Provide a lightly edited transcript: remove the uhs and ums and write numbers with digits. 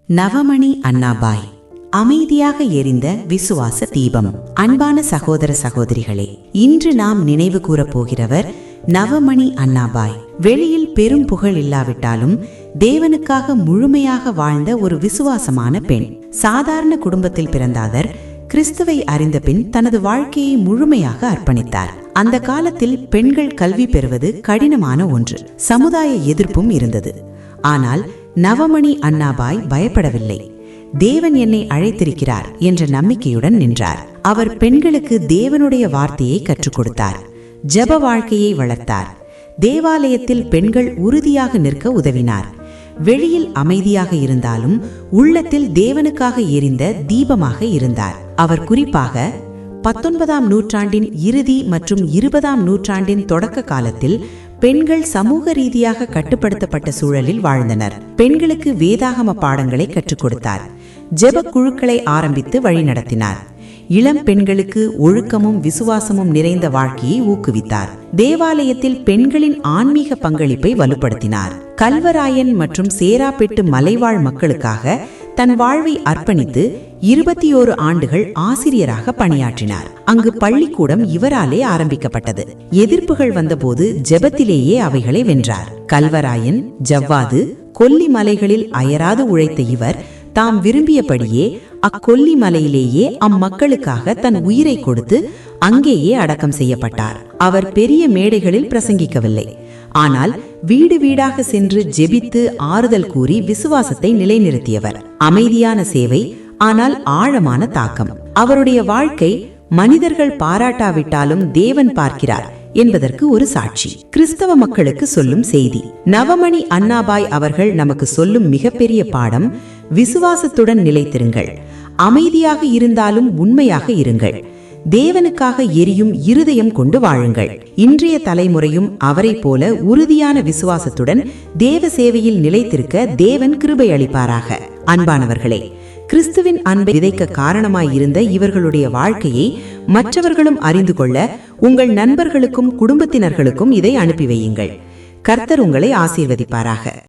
நவமணி அண்ணாபாய் அமைதியாக எரிந்த விசுவாச தீபம். அன்பான சகோதர சகோதரிகளே, இன்று நாம் நினைவு கூறப் போகிறவர் நவமணி அண்ணாபாய். வெளியில் பெரும் புகழ் இல்லாவிட்டாலும் தேவனுக்காக முழுமையாக வாழ்ந்த ஒரு விசுவாசமான பெண். சாதாரண குடும்பத்தில் பிறந்த அவர் கிறிஸ்துவை அறிந்த பின் தனது வாழ்க்கையை முழுமையாக அர்ப்பணித்தார். அந்த காலத்தில் பெண்கள் கல்வி பெறுவது கடினமான ஒன்று. சமுதாய எதிர்ப்பும் இருந்தது. ஆனால் நவமணி அண்ணாபாய் பயப்படவில்லை. தேவன் என்னை அழைத்திருக்கிறார் என்ற நம்பிக்கையுடன் நின்றார். அவர் பெண்களுக்கு தேவனுடைய வார்த்தையை கற்றுக் கொடுத்தார். ஜெப வாழ்க்கையை வளர்த்தார். தேவாலயத்தில் பெண்கள் உறுதியாக நிற்க உதவினார். வெளியில் அமைதியாக இருந்தாலும் உள்ளத்தில் தேவனுக்காக எரிந்த தீபமாக இருந்தார். அவர் குறிப்பாக 19ஆம் நூற்றாண்டின் இறுதி மற்றும் 20ஆம் நூற்றாண்டின் தொடக்க காலத்தில் பெண்கள் சமூக ரீதியாக கட்டுப்படுத்தப்பட்ட சூழலில் வாழ்ந்தனர். பெண்களுக்கு வேதாகம பாடங்களை கற்றுக் கொடுத்தார். ஜெப குழுக்களை ஆரம்பித்து வழிநடத்தினார். இளம் பெண்களுக்கு ஒழுக்கமும் விசுவாசமும் நிறைந்த வாழ்க்கையை ஊக்குவித்தார். தேவாலயத்தில் பெண்களின் ஆன்மீக பங்களிப்பை வலுப்படுத்தினார். கல்வராயன் மற்றும் சேராப்பெட்டு மலைவாழ் மக்களுக்காக தன் வாழ்வை அர்ப்பணித்து 21 ஆண்டுகள் ஆசிரியராக பணியாற்றினார். அங்கு பள்ளிக்கூடம் இவராலே ஆரம்பிக்கப்பட்டது. எதிர்ப்புகள் வந்தபோது ஜெபத்திலேயே அவைகளை வென்றார். கல்வராயன், ஜவ்வாது, கொல்லி மலைகளில் அயராது உழைத்த இவர் தாம் விரும்பியபடியே அக்கொல்லி மலையிலேயே அம்மக்களுக்காக தன் உயிரை கொடுத்து அங்கேயே அடக்கம் செய்யப்பட்டார். அவர் பெரிய மேடைகளில் பிரசங்கிக்கவில்லை. ஆனால் வீடு வீடாக சென்று ஜெபித்து ஆறுதல் கூறி விசுவாசத்தை நிலைநிறுத்தியவர். அமைதியான சேவை, ஆனால் ஆழமான தாக்கம். அவருடைய வாழ்க்கை மனிதர்கள் பாராட்டாவிட்டாலும் தேவன் பார்க்கிறார் என்பதற்கு ஒரு சாட்சி. கிறிஸ்தவ மக்களுக்கு சொல்லும் செய்தி. நவமணி அண்ணாபாய் அவர்கள் நமக்கு சொல்லும் மிகப்பெரிய பாடம்: விசுவாசத்துடன் நிலைத்திருங்கள். அமைதியாக இருந்தாலும் உண்மையாக இருங்கள். தேவனுக்காக எரியும் இருதயம் கொண்டு வாழுங்கள். இன்றைய தலைமுறையும் அவரை போல உறுதியான விசுவாசத்துடன் தேவ சேவையில் நிலைத்திருக்க தேவன் கிருபை அளிப்பாராக. அன்பானவர்களே, கிறிஸ்துவின் அன்பை விதைக்க காரணமாயிருந்த இவர்களுடைய வாழ்க்கையை மற்றவர்களும் அறிந்து கொள்ள உங்கள் நண்பர்களுக்கும் குடும்பத்தினர்களுக்கும் இதை அனுப்பி வையுங்கள். கர்த்தர் உங்களை ஆசீர்வதிப்பாராக.